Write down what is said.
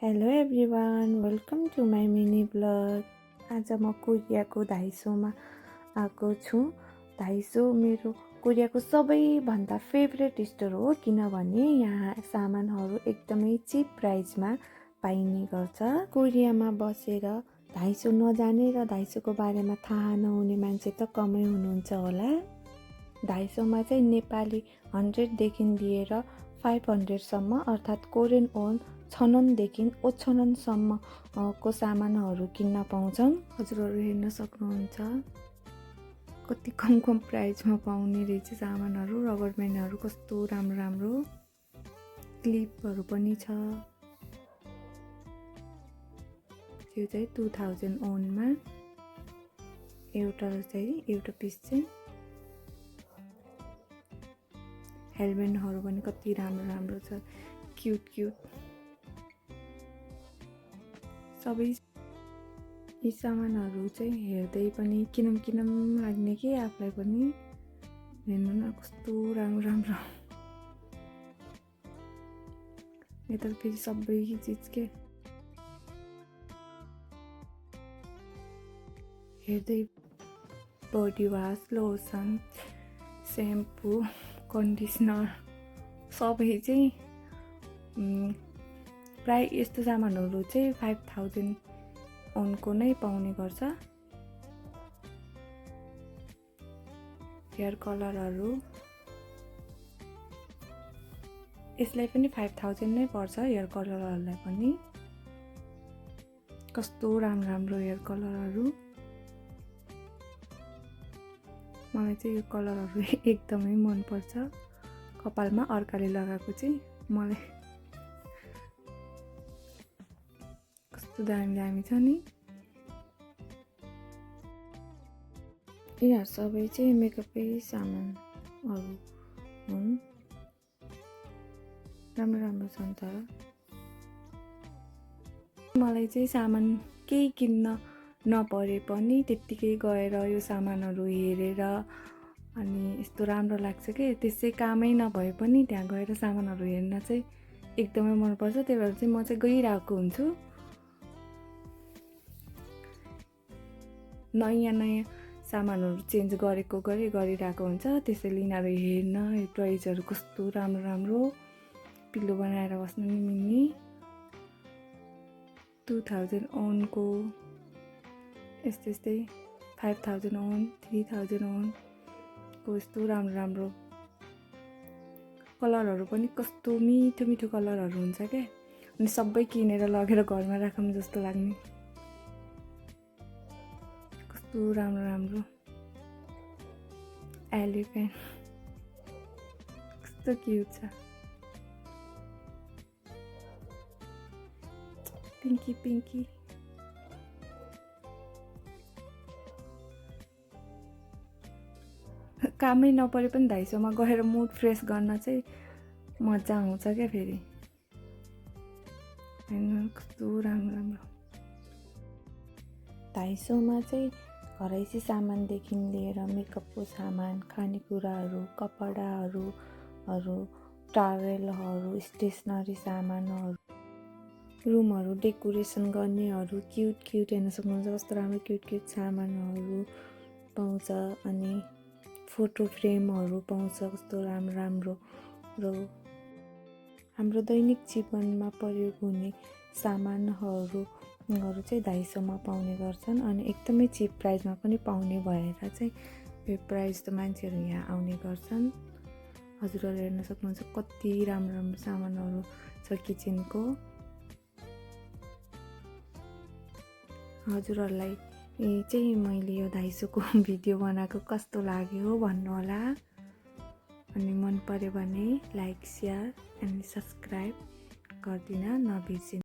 Hello everyone, welcome to my mini blog. आज म कोरियाको धाइसोमा आएको छु। धाइसो मेरो कोरियाको सबैभन्दा फेभरेट स्टोर हो, किनभने यहाँ सामानहरू एकदमै चिप प्राइसमा पाइने गर्छ। कोरियामा बसेर धाइसो नजाने र धाइसोको बारेमा थाहा नहुने मान्छे त कमै हुनुहुन्छ होला। धाइसोमा चाहिँ नेपाली 100देखि लिएर 500सम्म अर्थात् कोरियन ओन छननदेखि ओछननसम्मको सामानहरू किन्न पाउँछौँ। हजुरहरू हेर्न सक्नुहुन्छ कति कम प्राइसमा पाउने रहेछ सामानहरू। रबर ब्यान्डहरू कस्तो राम्रो राम्रो, क्लिपहरू पनि छ। यो चाहिँ 2000 ओनमा एउटा पिस चाहिँ। हेलमेटहरू पनि कति राम्रो राम्रो छ, क्युट। सबै यी सामानहरू चाहिँ हेर्दै पनि किनौँ लाग्ने कि आफूलाई पनि। हेर्नु न कस्तो राम्रो यता फेरि सबै चिज के हेर्दै बडी वास, लोसन, सेम्पू, कन्डिसनर सबै चाहिँ प्राय यस्तो सामानहरू चाहिँ 5000 ओनको नै पाउने गर्छ। हेयर कलरहरू यसलाई पनि 5000 नै पर्छ। हेयर कलरहरूलाई पनि कस्तो राम्रो हेयर कलरहरू। मलाई चाहिँ यो कलरहरू एकदमै मनपर्छ। कपालमा अर्काले लगाएको चाहिँ मलाई कस्तो दामी छ नि। यिनीहरू सबै चाहिँ मेकअपै सामानहरू हुन्। राम्रो छन् तर मलाई चाहिँ सामान केही किन्न नपरे पनि त्यत्तिकै गएर यो सामानहरू हेरेर अनि यस्तो राम्रो लाग्छ कि त्यसै कामै नभए पनि त्यहाँ गएर सामानहरू हेर्न चाहिँ एकदमै मनपर्छ। त्यही भएर चाहिँ म चाहिँ गइरहेको हुन्छु। नयाँ सामानहरू चेन्ज गरिरहेको हुन्छ। त्यसैले यिनीहरू हेर्न यो प्राइसहरू कस्तो राम्रो पिल्लो बनाएर बस्नु नि मिल्ने। 2000 ओनको यस्तै 5000 ओन, 3000 ओनको यस्तो राम्रो कलरहरू पनि कस्तो मिठो कलरहरू हुन्छ क्या। अनि सबै किनेर लगेर घरमा राखौँ जस्तो लाग्ने, कस्तो राम्रो एलिफेन्ट कस्तो क्युट छ। पिङ्की कामै नपरे पनि धाइसोमा गएर मुड फ्रेस गर्न चाहिँ मजा आउँछ क्या। फेरि हेर्नु कस्तो राम्रो धाइसोमा चाहिँ घरैसी सामानदेखि लिएर मेकअपको सामान, खानेकुराहरू, कपडाहरू, टावेलहरू, स्टेसनरी सामानहरू, रुमहरू डेकोरेसन गर्नेहरू, क्युट हेर्न सक्नुहुन्छ कस्तो राम्रो क्युट सामानहरू पाउँछ। अनि फोटो फ्रेमहरू पाउँछ कस्तो राम्रो र हाम्रो दैनिक जीवनमा प्रयोग हुने सामानहरू चाहिँ धाइसोमा पाउने गर्छन्। अनि एकदमै चिप प्राइसमा पनि पाउने भएर चाहिँ यो प्राइस त मान्छेहरू यहाँ आउने गर्छन्। हजुरहरू हेर्न सक्नुहुन्छ कति राम्रो सामानहरू छ किचनको। हजुरहरूलाई चाहिँ मैले यो धाइसोको भिडियो बनाएको कस्तो लाग्यो भन्नुहोला। अनि मन पर्यो भने लाइक, सेयर एन्ड सब्सक्राइब गरिदिन नबिर्सिनु।